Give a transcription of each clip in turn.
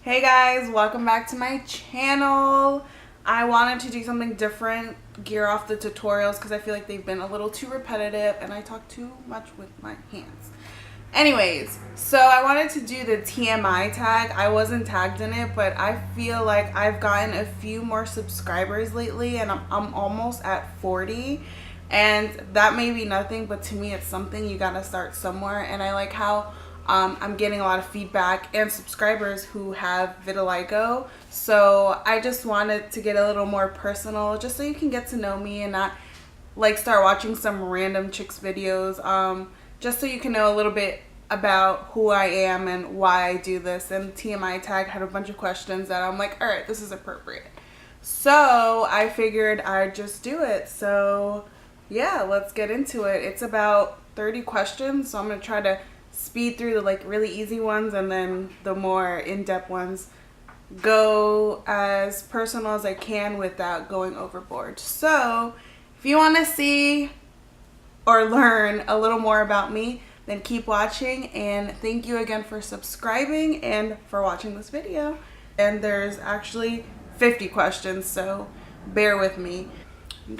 Hey guys, welcome back to my channel. I wanted to do something different, gear off the tutorials because I feel like they've been a little too repetitive and I talk too much with my hands. Anyways, so I wanted to do the TMI tag. I wasn't tagged in it, but I feel like I've gotten a few more subscribers lately and I'm almost at 40. And that may be nothing, but to me it's something. You gotta start somewhere, and I like how I'm getting a lot of feedback and subscribers who have vitiligo. So I just wanted to get a little more personal, just so you can get to know me and not like start watching some random chicks videos. Just so you can know a little bit about who I am and why I do this. And TMI Tag had a bunch of questions that I'm like, all right, this is appropriate. So I figured I'd just do it. So yeah, let's get into it. It's about 30 questions, so I'm gonna try to speed through the like really easy ones, and then the more in-depth ones go as personal as I can without going overboard. So if you want to see or learn a little more about me, then keep watching, and thank you again for subscribing and for watching this video. And there's actually 50 questions, so bear with me.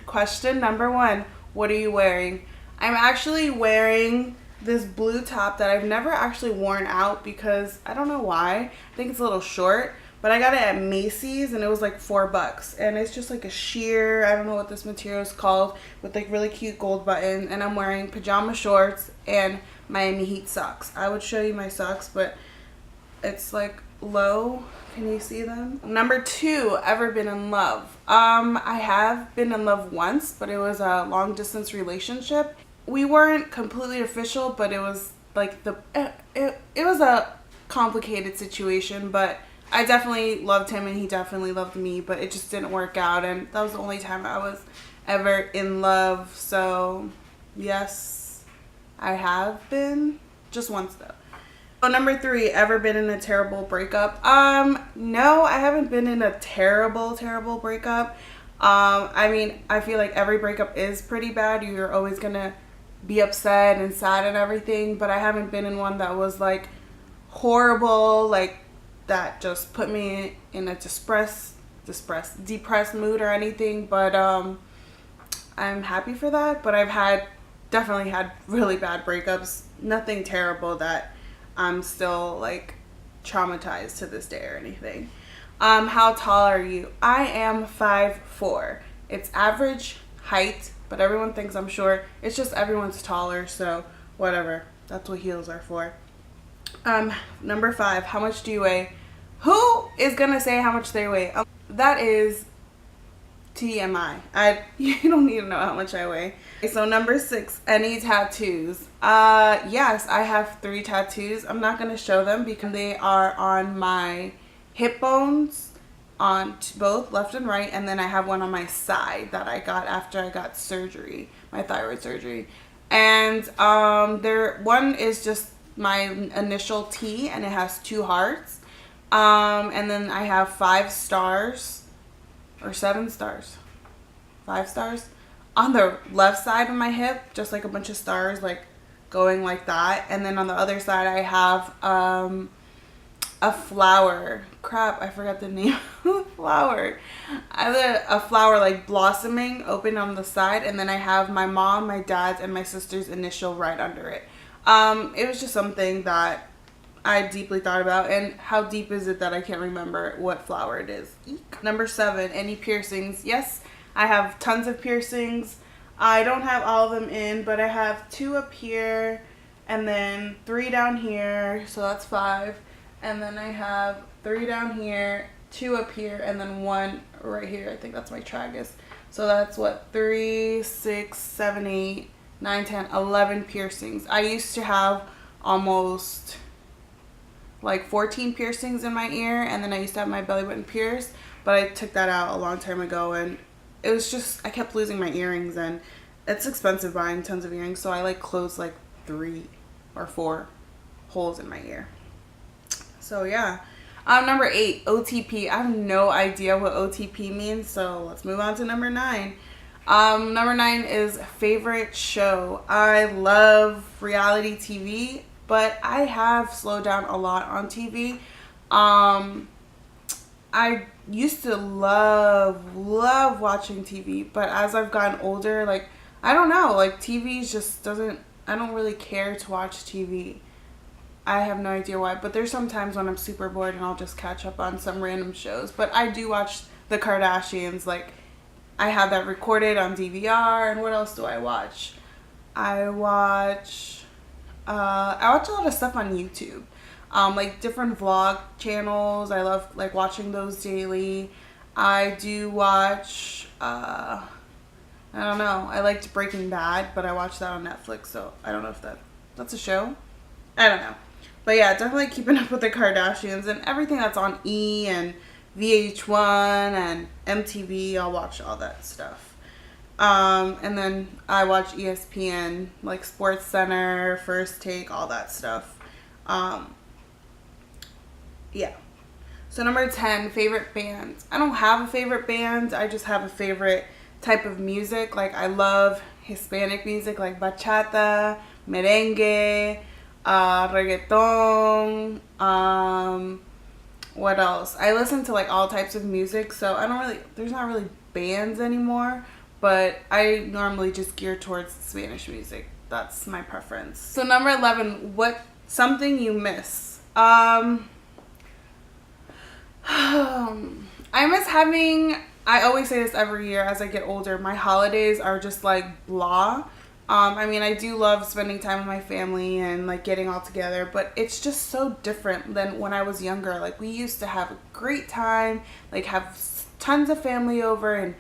Question number 1, what are you wearing? I'm actually wearing this blue top that I've never actually worn out because I don't know why. I think it's a little short, but I got it at Macy's and it was like $4, and it's just like a sheer, I don't know what this material is called, with like really cute gold buttons, and I'm wearing pajama shorts and Miami Heat socks. I would show you my socks, but it's like low. Can you see them? Number 2, ever been in love? I have been in love once, but it was a long distance relationship. We weren't completely official, but it was like it was a complicated situation, but I definitely loved him and he definitely loved me, but it just didn't work out, and that was the only time I was ever in love. So yes, I have been, just once though. So number 3, ever been in a terrible breakup? No, I haven't been in a terrible breakup. I mean, I feel like every breakup is pretty bad. You're always gonna be upset and sad and everything, but I haven't been in one that was like horrible, like that just put me in a depressed mood or anything. But I'm happy for that. But I've definitely had really bad breakups. Nothing terrible that I'm still like traumatized to this day or anything. How tall are you? I am 5'4". It's average height, but everyone thinks I'm short. It's just everyone's taller, so whatever. That's what heels are for. Number 5, how much do you weigh? Who is gonna say how much they weigh? That is TMI. You don't need to know how much I weigh. So number 6, any tattoos? Yes, I have 3 tattoos. I'm not gonna show them because they are on my hip bones, on both left and right, and then I have one on my side that I got after I got surgery, my thyroid surgery. And one is just my initial T, and it has 2 hearts. And then I have 5 stars or 7 stars, 5 stars on the left side of my hip, just like a bunch of stars like going like that. And then on the other side I have a flower. Crap, I forgot the name of the flower. I have a flower like blossoming open on the side, and then I have my mom, my dad's, and my sister's initial right under it. It was just something that I deeply thought about, and how deep is it that I can't remember what flower it is. Eek. Number 7, any piercings? Yes, I have tons of piercings. I don't have all of them in, but I have 2 up here, and then 3 down here, so that's 5. And then I have 3 down here, 2 up here, and then 1 right here. I think that's my tragus. So that's what, 3, 6, 7, 8, 9, 10, 11 piercings. I used to have almost like 14 piercings in my ear, and then I used to have my belly button pierced, but I took that out a long time ago, and it was just, I kept losing my earrings, and it's expensive buying tons of earrings, so I like closed like 3 or 4 holes in my ear. So yeah. Number 8, OTP. I have no idea what OTP means, so let's move on to number 9. Number 9 is favorite show. I love reality TV, but I have slowed down a lot on TV. I used to love watching TV, but as I've gotten older, like, I don't know, like, TV just doesn't, I don't really care to watch TV. I have no idea why, but there's some times when I'm super bored and I'll just catch up on some random shows. But I do watch the Kardashians, like, I have that recorded on DVR, and what else do I watch? I watch a lot of stuff on YouTube. Like different vlog channels. I love like watching those daily. I do watch, I don't know. I liked Breaking Bad, but I watched that on Netflix, so I don't know if that's a show. I don't know. But yeah, definitely keeping up with the Kardashians and everything that's on E! And VH1 and MTV. I'll watch all that stuff. And then I watch ESPN, like Sports Center, First Take, all that stuff. Yeah. So number 10, favorite bands. I don't have a favorite band. I just have a favorite type of music. Like, I love Hispanic music, like bachata, merengue, reggaeton. What else? I listen to like all types of music, so there's not really bands anymore, but I normally just gear towards Spanish music. That's my preference. So number 11, something you miss? I miss having, I always say this every year as I get older, my holidays are just like blah. I mean, I do love spending time with my family and like getting all together, but it's just so different than when I was younger. Like, we used to have a great time, like have tons of family over and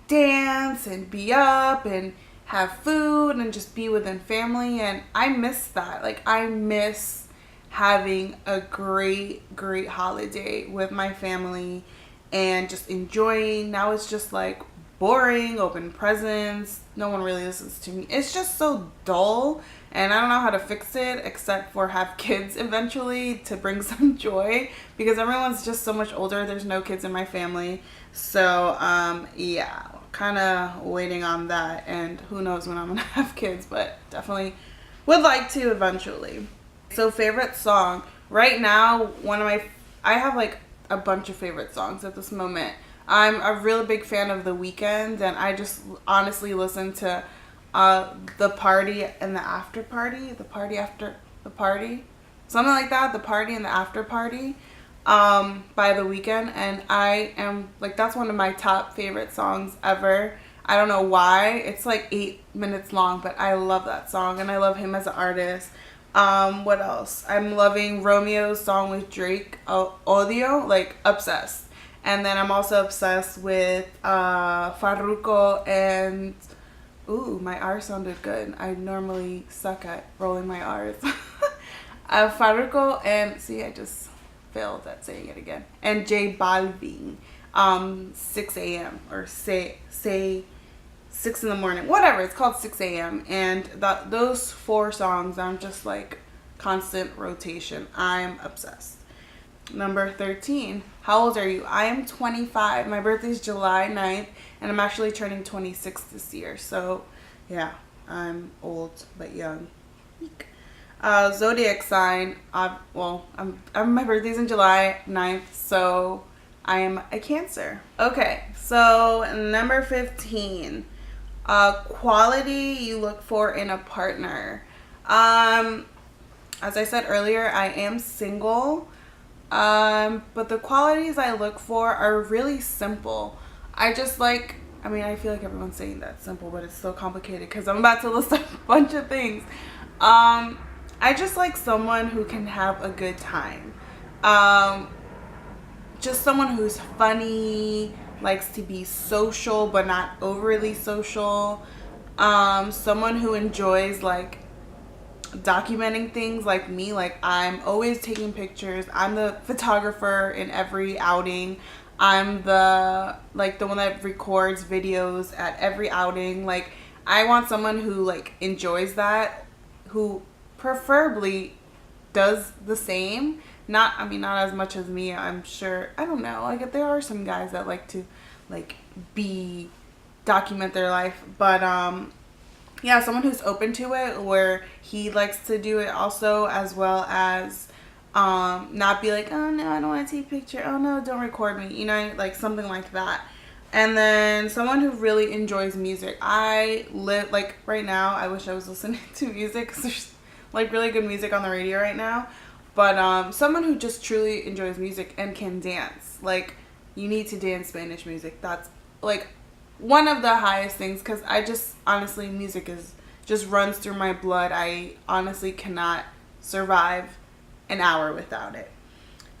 dance and be up and have food and just be within family, and I miss that. Like, I miss having a great holiday with my family and just enjoying. Now it's just like boring, open presents, no one really listens to me. It's just so dull, and I don't know how to fix it except for have kids eventually to bring some joy, because everyone's just so much older. There's no kids in my family, so yeah, kind of waiting on that, and who knows when I'm gonna have kids, but definitely would like to eventually. So favorite song right now, I have like a bunch of favorite songs at this moment. I'm a really big fan of The Weeknd, and I just honestly listen to The Party and the After Party, The Party After the Party, something like that, The Party and the After Party by The Weeknd, and I am like, that's one of my top favorite songs ever. I don't know why. It's like 8 minutes long, but I love that song, and I love him as an artist. What else? I'm loving Romeo's song with Drake, Odio, like obsessed. And then I'm also obsessed with Farruko and, ooh, my R sounded good. I normally suck at rolling my R's. Farruko and, see, I just failed at saying it again. And J Balvin, 6 a.m. or say 6 in the morning, whatever, it's called 6 a.m. And those 4 songs, I'm just like constant rotation. I'm obsessed. Number 13, how old are you? I am 25. My birthday's July 9th, and I'm actually turning 26 this year. So yeah, I'm old but young. Zodiac sign, my birthday's in July 9th, so I am a Cancer. Okay, so number 15, quality you look for in a partner. As I said earlier, I am single, but the qualities I look for are really simple. I feel like everyone's saying that's simple, but it's so complicated because I'm about to list a bunch of things. I just like someone who can have a good time. Just someone who's funny, likes to be social but not overly social. Someone who enjoys like documenting things like me. Like, I'm always taking pictures. I'm the photographer in every outing. I'm the one that records videos at every outing. Like, I want someone who like enjoys that, who preferably does the same. Not as much as me, I'm sure. I don't know. Like, there are some guys that like to like document their life, but yeah, someone who's open to it, where he likes to do it also, as well as Not be like, oh no, I don't want to take a picture. Oh no, don't record me. You know, like something like that. And then someone who really enjoys music. I live, like right now, I wish I was listening to music because there's like really good music on the radio right now. But someone who just truly enjoys music and can dance. Like, you need to dance Spanish music. That's like one of the highest things, because I just, honestly, music is just runs through my blood. I honestly cannot survive an hour without it.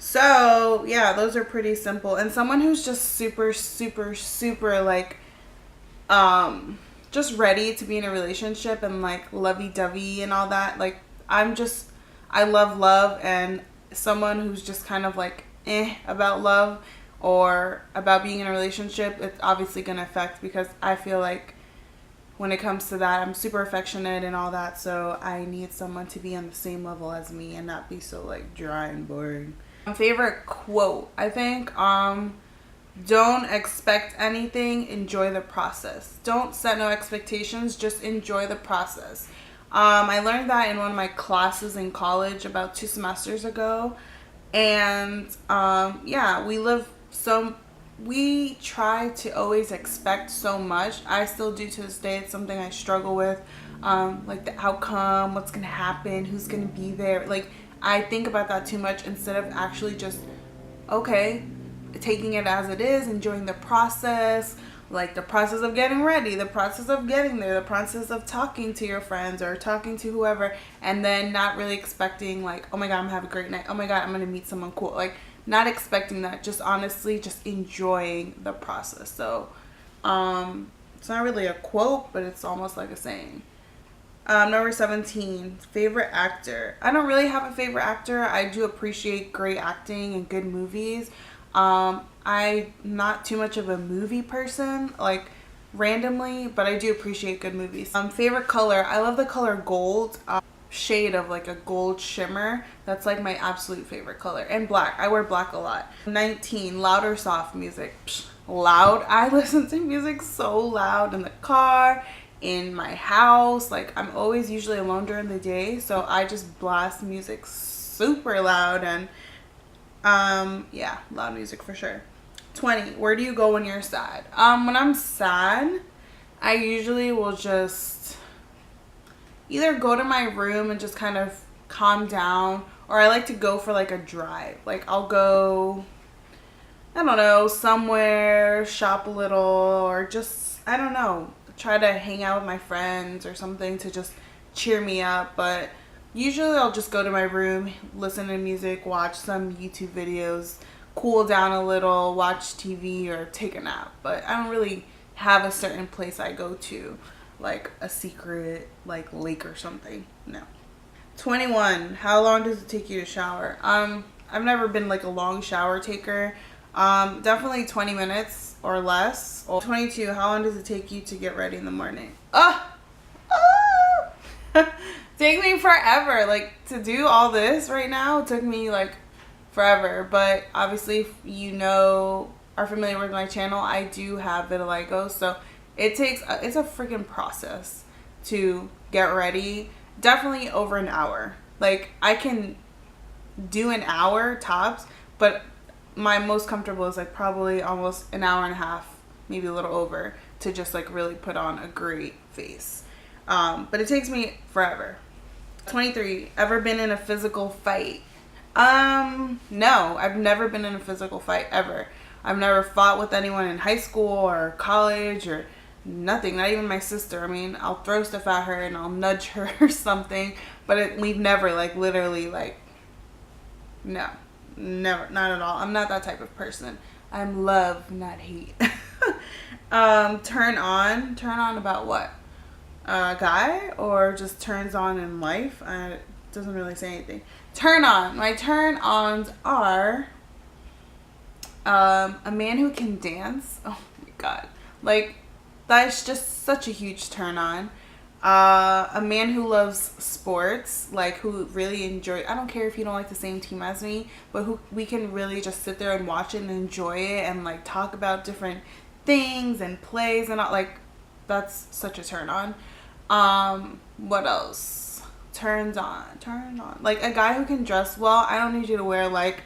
So yeah, those are pretty simple. And someone who's just super, super, super like just ready to be in a relationship and like lovey-dovey and all that. Like, I love love, and someone who's just kind of like about love or about being in a relationship, it's obviously going to affect, because I feel like when it comes to that, I'm super affectionate and all that, so I need someone to be on the same level as me and not be so like dry and boring. My favorite quote, I think, don't expect anything, enjoy the process. Don't set no expectations, just enjoy the process. I learned that in one of my classes in college about 2 semesters ago. And yeah, we try to always expect so much. I still do to this day. It's something I struggle with. Like the outcome, what's going to happen, who's going to be there. Like, I think about that too much instead of actually just, okay, taking it as it is, enjoying the process, like the process of getting ready, the process of getting there, the process of talking to your friends or talking to whoever, and then not really expecting like, oh my God, I'm gonna have a great night. Oh my God, I'm gonna meet someone cool. Like, not expecting that, just honestly just enjoying the process. So it's not really a quote, but it's almost like a saying. Number 17, favorite actor. I don't really have a favorite actor. I do appreciate great acting and good movies. I'm not too much of a movie person, like randomly, but I do appreciate good movies. Favorite color. I love the color gold. Shade of like a gold shimmer. That's like my absolute favorite color. And black. I wear black a lot. 19, loud or soft music. Loud. I listen to music so loud in the car, in my house. Like, I'm always usually alone during the day, so I just blast music super loud. And yeah, loud music for sure. 20, where do you go when you're sad? When I'm sad, I usually will just either go to my room and just kind of calm down, or I like to go for like a drive. Like, I'll go, I don't know, somewhere, shop a little, or just, I don't know, try to hang out with my friends or something to just cheer me up. But usually I'll just go to my room, listen to music, watch some YouTube videos, cool down a little, watch TV, or take a nap. But I don't really have a certain place I go to, like a secret like lake or something. No. 21, how long does it take you to shower? I've never been like a long shower taker. Definitely 20 minutes or less. 22, how long does it take you to get ready in the morning? Take me forever. Like, to do all this right now took me like forever. But obviously, if you know, are familiar with my channel, I do have vitiligo, so it's a freaking process to get ready. Definitely over an hour. Like, I can do an hour tops, but my most comfortable is like probably almost an hour and a half, maybe a little over, to just like really put on a great face. But it takes me forever. 23, ever been in a physical fight? No, I've never been in a physical fight ever. I've never fought with anyone in high school or college or nothing, not even my sister. I mean, I'll throw stuff at her and I'll nudge her or something, but we've never like literally like, no, never, not at all. I'm not that type of person. I'm love, not hate. Turn on about what? A guy, or just turns on in life? It doesn't really say anything. Turn on. My turn ons are a man who can dance. Oh my God. Like, that's just such a huge turn on. A man who loves sports, like who really enjoy, I don't care if you don't like the same team as me, but who we can really just sit there and watch it and enjoy it and like talk about different things and plays and all. Like, that's such a turn on. What else? turns on. Like a guy who can dress well. I don't need you to wear like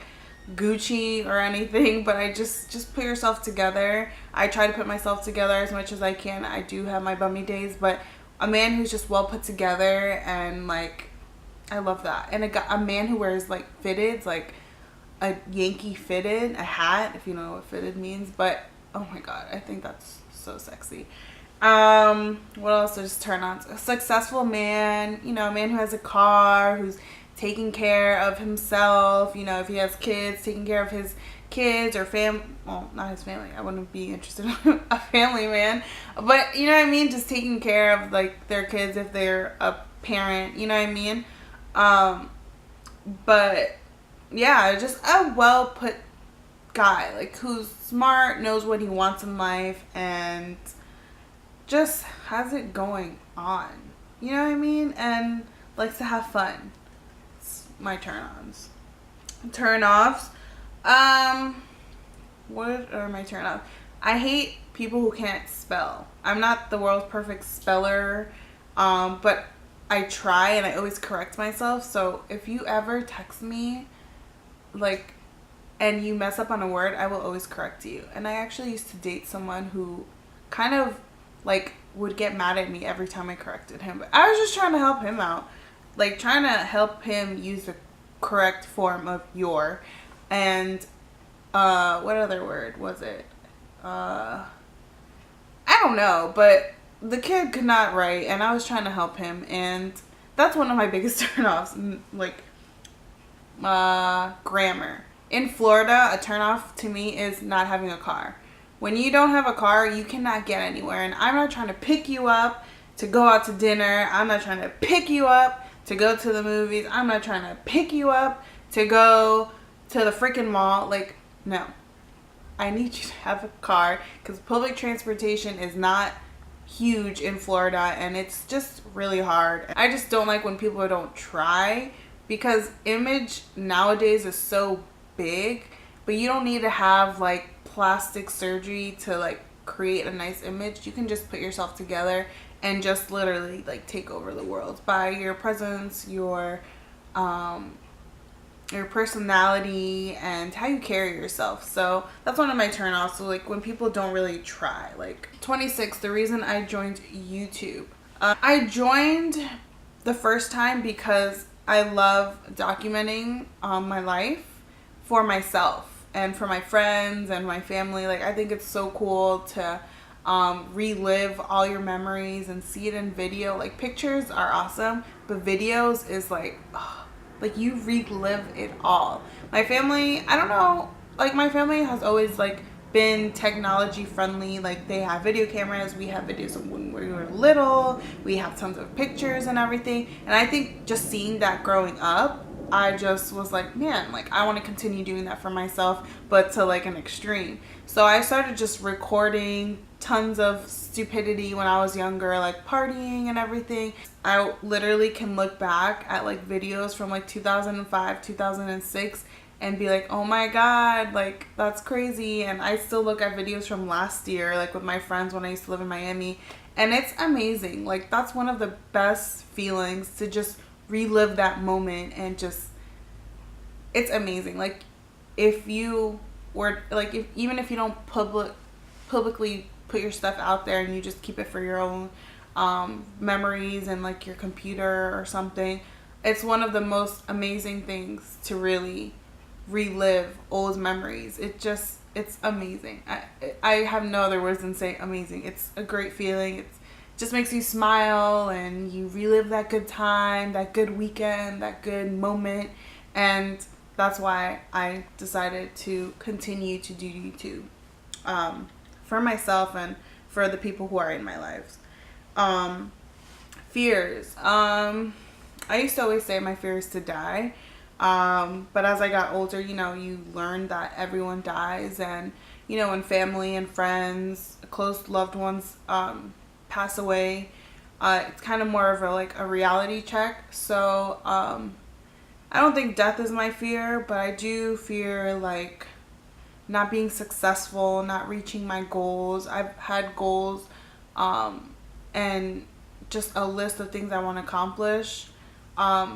Gucci or anything, but I just put yourself together. I try to put myself together as much as I can. I do have my bummy days, but a man who's just well put together, and like I love that. And a man who wears like fitteds, like a Yankee fitted, a hat, if you know what fitted means. But oh my god, I think that's so sexy. What else to just turn on? A successful man, you know, a man who has a car, who's taking care of himself, you know, if he has kids, taking care of his kids or well, not his family. I wouldn't be interested in a family man, but you know what I mean? Just taking care of like their kids if they're a parent, you know what I mean? But yeah, just a well put guy, like who's smart, knows what he wants in life, and just has it going on, you know what I mean? And likes to have fun. It's my turn-ons. Turn-offs. What are my turn-offs? I hate people who can't spell. I'm not the world's perfect speller, but I try and I always correct myself. So if you ever text me, like, and you mess up on a word, I will always correct you. And I actually used to date someone who kind of like would get mad at me every time I corrected him, but I was just trying to help him out, like trying to help him use the correct form of your. And what other word was it? I don't know, but the kid could not write, and I was trying to help him, and that's one of my biggest turnoffs. Like grammar. In Florida, a turnoff to me is not having a car. When you don't have a car, you cannot get anywhere. And I'm not trying to pick you up to go out to dinner. I'm not trying to pick you up to go to the movies. I'm not trying to pick you up to go to the freaking mall. Like, no. I need you to have a car because public transportation is not huge in Florida, and it's just really hard. I just don't like when people don't try, because image nowadays is so big, but you don't need to have like plastic surgery to like create a nice image. You can just put yourself together and just literally like take over the world by your presence, your personality, and how you carry yourself. So that's one of my turn-offs. So like when people don't really try. Like 26, the reason I joined YouTube. I joined the first time because I love documenting my life for myself and for my friends and my family. Like I think it's so cool to relive all your memories and see it in video. Like pictures are awesome, but videos is like, oh, like you relive it all. My family, I don't know, like my family has always like been technology friendly. Like they have video cameras, we have videos of when we were little, we have tons of pictures and everything. And I think just seeing that growing up, I just was like, man, like I want to continue doing that for myself, but to like an extreme. So I started just recording tons of stupidity when I was younger, like partying and everything. I literally can look back at like videos from like 2005, 2006 and be like, oh my god, like that's crazy. And I still look at videos from last year, like with my friends when I used to live in Miami, and it's amazing. Like that's one of the best feelings, to just relive that moment, and just, it's amazing. Like if you were like, even if you don't publicly put your stuff out there and you just keep it for your own memories and like your computer or something, it's one of the most amazing things to really relive old memories. It's amazing. I have no other words than say amazing. It's a great feeling. It just makes you smile and you relive that good time, that good weekend, that good moment. And that's why I decided to continue to do YouTube, for myself and for the people who are in my lives. Fears. I used to always say my fear is to die. But as I got older, you know, you learn that everyone dies, and, you know, when family and friends, close loved ones, pass away, it's kind of more of a reality check. So, I don't think death is my fear, but I do fear like not being successful, not reaching my goals. I've had goals, and just a list of things I want to accomplish.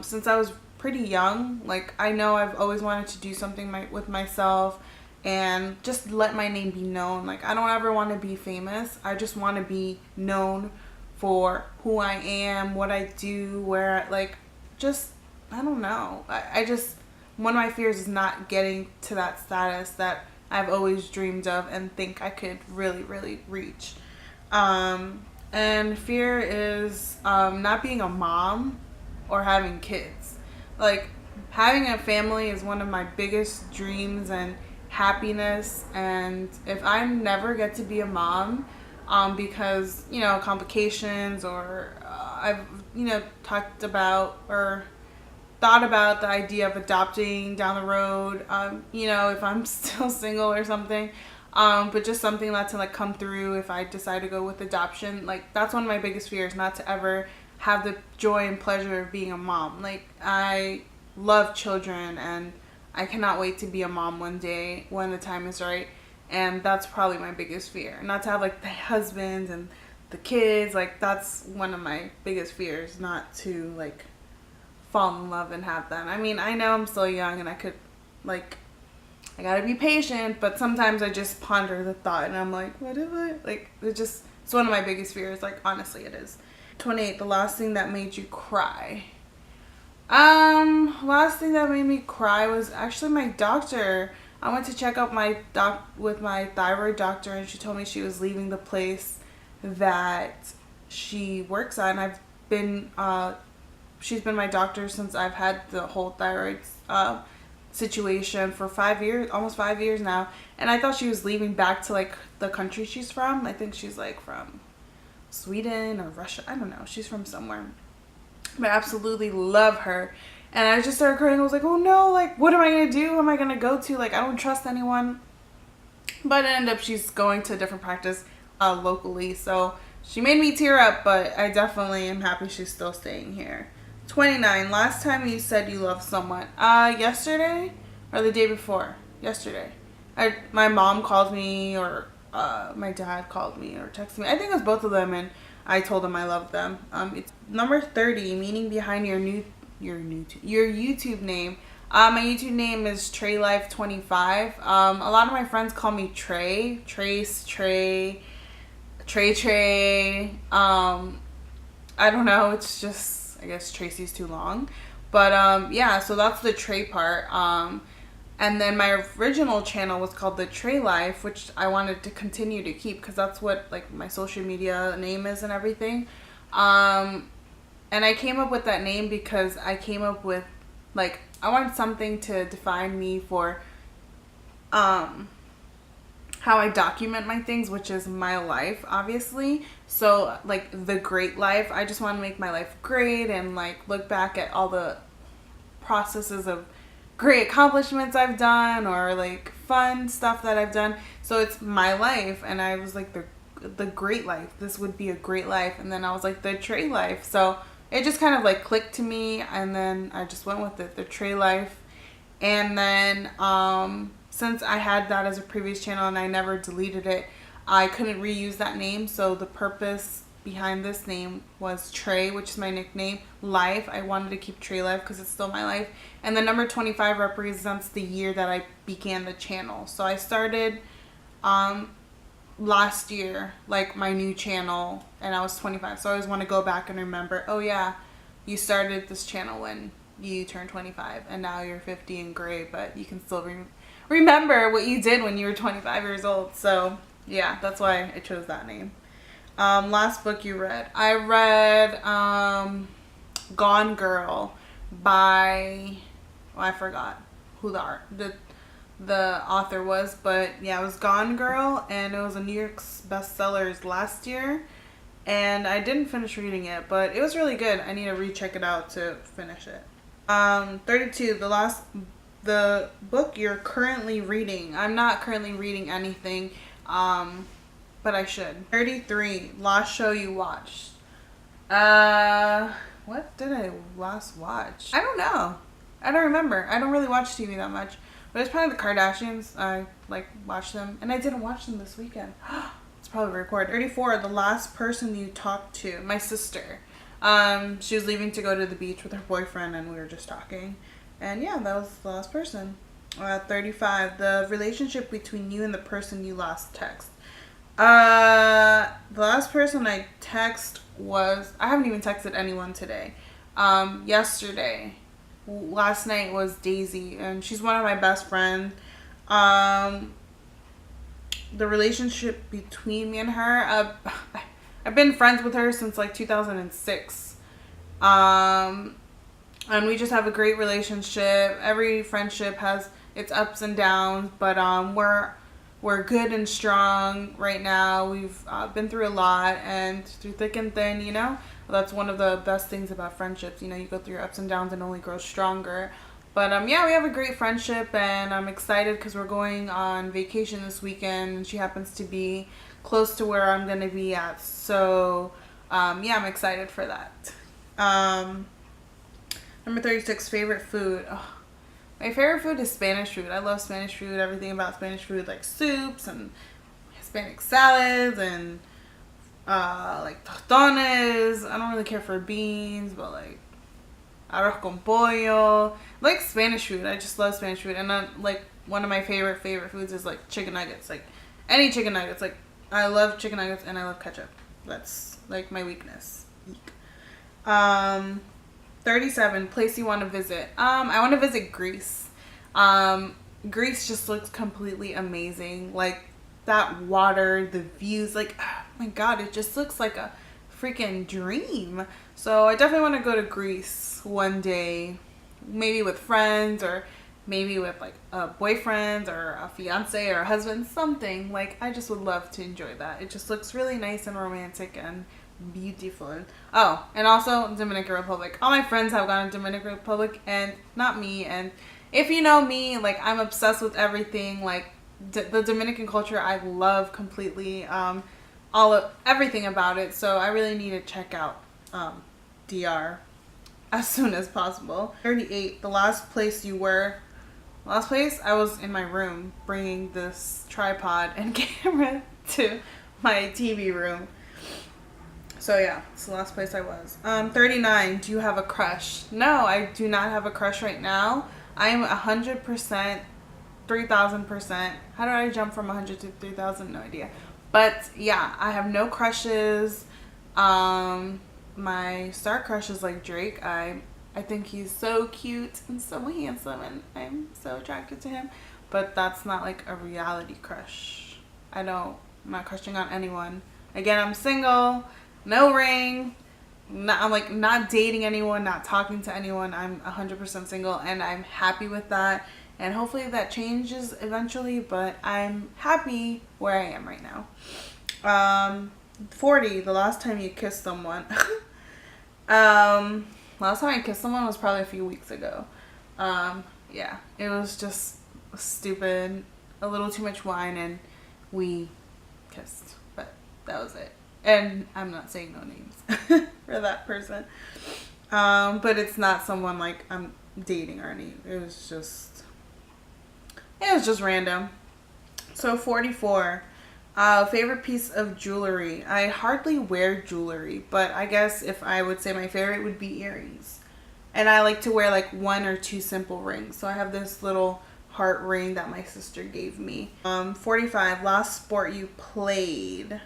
since I was pretty young. Like, I know I've always wanted to do something with myself and just let my name be known. Like, I don't ever want to be famous. I just want to be known for who I am, what I do, where, like, just, I don't know. I just, one of my fears is not getting to that status that I've always dreamed of and think I could really, really reach. And fear is not being a mom or having kids. Like, having a family is one of my biggest dreams and happiness. And if I never get to be a mom, because, you know, complications, or I've, you know, talked about or thought about the idea of adopting down the road, you know, if I'm still single or something. But just something not to, like, come through if I decide to go with adoption. Like, that's one of my biggest fears, not to ever have the joy and pleasure of being a mom. Like, I love children and I cannot wait to be a mom one day when the time is right. And that's probably my biggest fear. Not to have, like, the husband and the kids. Like, that's one of my biggest fears, not to, like, fall in love and have them. I mean, I know I'm still young and I could, like, I gotta be patient, but sometimes I just ponder the thought and I'm like, what if I, like, it's one of my biggest fears. Like, honestly, it is. 28, the last thing that made you cry. Last thing that made me cry was actually my doctor. I went to check out with my thyroid doctor, and she told me she was leaving the place that she works at, and I've been, she's been my doctor since I've had the whole thyroid, situation for 5 years, almost 5 years now. And I thought she was leaving back to, like, the country she's from. I think she's, like, from Sweden or Russia. I don't know. She's from somewhere. But I absolutely love her. And I just started crying. I was like, oh no, like, what am I going to do? Who am I going to go to? Like, I don't trust anyone. But it ended up she's going to a different practice locally. So she made me tear up, but I definitely am happy she's still staying here. 29, last time you said you loved someone. Yesterday or the day before? Yesterday. My mom called me, or my dad called me or texted me. I think it was both of them, and I told them I loved them. It's number 30, meaning behind your YouTube name. My YouTube name is TreyLife25. A lot of my friends call me Trey, Trace, Trey. I don't know. It's just, I guess Tracy's too long. But yeah, so that's the Trey part. And then my original channel was called The Trey Life, which I wanted to continue to keep because that's what, like, my social media name is and everything. And I came up with that name because I came up with, like, I wanted something to define me for how I document my things, which is my life, obviously. So, like, the great life, I just want to make my life great and, like, look back at all the processes of great accomplishments I've done, or, like, fun stuff that I've done. So it's my life, and I was like, the great life, this would be a great life. And then I was like, the Trey Life. So it just kind of, like, clicked to me, and then I just went with it, the Trey Life. And then since I had that as a previous channel and I never deleted it, I couldn't reuse that name. So the purpose behind this name was Trey, which is my nickname. Life, I wanted to keep Trey Life because it's still my life. And the number 25 represents the year that I began the channel. So I started last year, like, my new channel, and I was 25. So I always want to go back and remember, oh yeah, you started this channel when you turned 25 and now you're 50 and gray, but you can still remember what you did when you were 25 years old. So yeah, that's why I chose that name. Last book you read. I read Gone Girl by, I forgot who the author was, but yeah, it was Gone Girl, and it was a New York bestsellers last year, and I didn't finish reading it, but it was really good. I need to recheck it out to finish it. 32, the book you're currently reading. I'm not currently reading anything, but I should. 33, last show you watched. What did I last watch? I don't know. I don't remember. I don't really watch TV that much. But it's probably the Kardashians. I, like, watch them. And I didn't watch them this weekend. It's probably recorded. 34, the last person you talked to. My sister. She was leaving to go to the beach with her boyfriend, and we were just talking. And yeah, that was the last person. 35, the relationship between you and the person you last text. The last person I text was, I haven't even texted anyone today. Yesterday, last night was Daisy, and she's one of my best friends. The relationship between me and her, I've been friends with her since like 2006. And we just have a great relationship. Every friendship has its ups and downs, but we're good and strong right now. We've been through a lot, and through thick and thin, you know, that's one of the best things about friendships. You know, you go through your ups and downs and only grow stronger. But yeah, we have a great friendship, and I'm excited because we're going on vacation this weekend, and she happens to be close to where I'm going to be at. So yeah, I'm excited for that. Number 36, favorite food. Oh, my favorite food is Spanish food. I love Spanish food. Everything about Spanish food, like soups and Hispanic salads and like tostones. I don't really care for beans, but like arroz con pollo. I like Spanish food. I just love Spanish food. And like one of my favorite foods is like chicken nuggets. Like any chicken nuggets. Like I love chicken nuggets and I love ketchup. That's like my weakness. 37, place you want to visit. I want to visit Greece. Greece just looks completely amazing. Like that water, the views, like, oh my God, it just looks like a freaking dream. So I definitely want to go to Greece one day, maybe with friends or maybe with like a boyfriend or a fiance or a husband, something. Like I just would love to enjoy that. It just looks really nice and romantic and beautiful. Oh, and also Dominican Republic. All my friends have gone to Dominican Republic and not me. And if you know me, like I'm obsessed with everything. Like the Dominican culture, I love completely. Everything about it. So I really need to check out DR as soon as possible. 38, the last place you were. Last place I was in my room bringing this tripod and camera to my TV room. So yeah, it's the last place I was. 39, do you have a crush? No, I do not have a crush right now. I am 100%, 3000%. How did I jump from 100 to 3000? No idea. But yeah, I have no crushes. My star crush is like Drake. I think he's so cute and so handsome, and I'm so attracted to him. But that's not like a reality crush. I'm not crushing on anyone. Again, I'm single. No ring. I'm like not dating anyone, not talking to anyone. I'm 100% single, and I'm happy with that. And hopefully that changes eventually, but I'm happy where I am right now. 40, the last time you kissed someone. Last time I kissed someone was probably a few weeks ago. Yeah, it was just stupid, a little too much wine, and we kissed, but that was it. And I'm not saying no names for that person. But it's not someone like I'm dating or anything. It was just random. So 44, favorite piece of jewelry. I hardly wear jewelry, but I guess if I would say my favorite would be earrings. And I like to wear like 1 or 2 simple rings. So I have this little heart ring that my sister gave me. 45, last sport you played.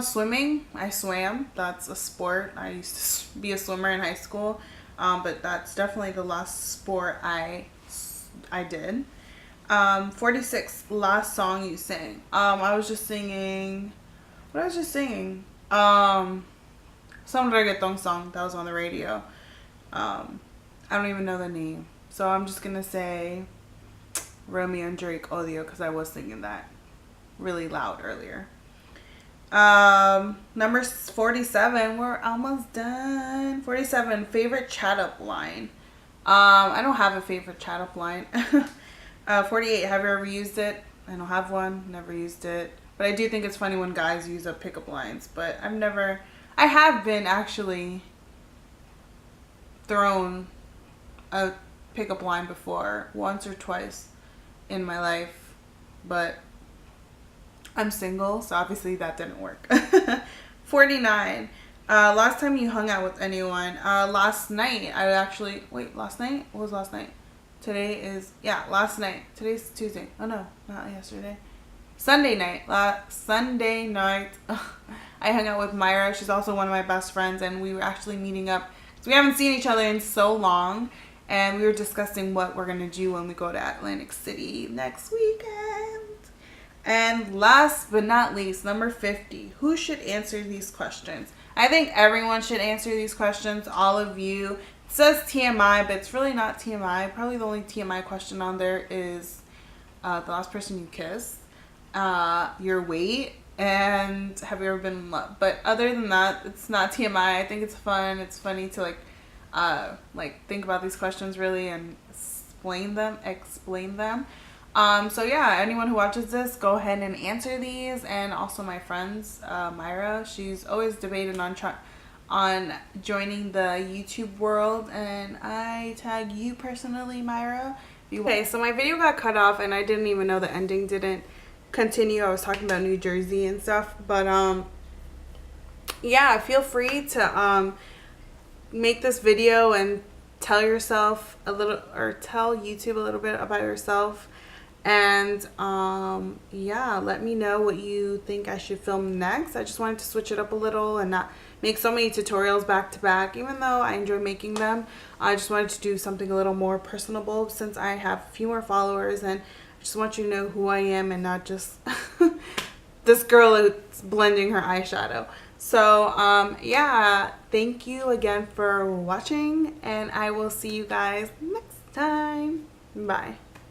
Swimming. I swam. That's a sport. I used to be a swimmer in high school. But that's definitely the last sport I did. 46, last song you sang. I was just singing. What I was just singing? Some reggaeton song that was on the radio. I don't even know the name. So I'm just gonna say Romeo and Drake Odio, because I was singing that really loud earlier. Number 47, we're almost done. 47, favorite chat up line. I don't have a favorite chat up line. 48, have you ever used it? I don't have one, never used it. But I do think it's funny when guys use up pickup lines, but I have been actually thrown a pickup line before, once or twice in my life, but I'm single, so obviously that didn't work. 49, Last time you hung out with anyone? Last night. Last night? What was last night? Today is, last night. Today's Tuesday. Oh no, not yesterday. Sunday night. Sunday night. I hung out with Myra. She's also one of my best friends, and we were actually meeting up. So we haven't seen each other in so long, and we were discussing what we're going to do when we go to Atlantic City next weekend. And last but not least, number 50. Who should answer these questions? I think everyone should answer these questions, all of you. It says TMI, but it's really not TMI. Probably the only TMI question on there is the last person you kissed, your weight, and have you ever been in love. But other than that, it's not TMI. I think it's fun. It's funny to think about these questions really and explain them. So yeah, anyone who watches this, go ahead and answer these. And also my friends, Myra, she's always debated on joining the YouTube world, and I tag you personally, Myra. Okay, so my video got cut off and I didn't even know the ending didn't continue. I was talking about New Jersey and stuff, but yeah, feel free to make this video and tell yourself a little, or tell YouTube a little bit about yourself. And yeah, let me know what you think I should film next. I just wanted to switch it up a little and not make so many tutorials back to back, even though I enjoy making them. I just wanted to do something a little more personable since I have a few more followers, and I just want you to know who I am and not just this girl who's blending her eyeshadow. So yeah, thank you again for watching, and I will see you guys next time. Bye.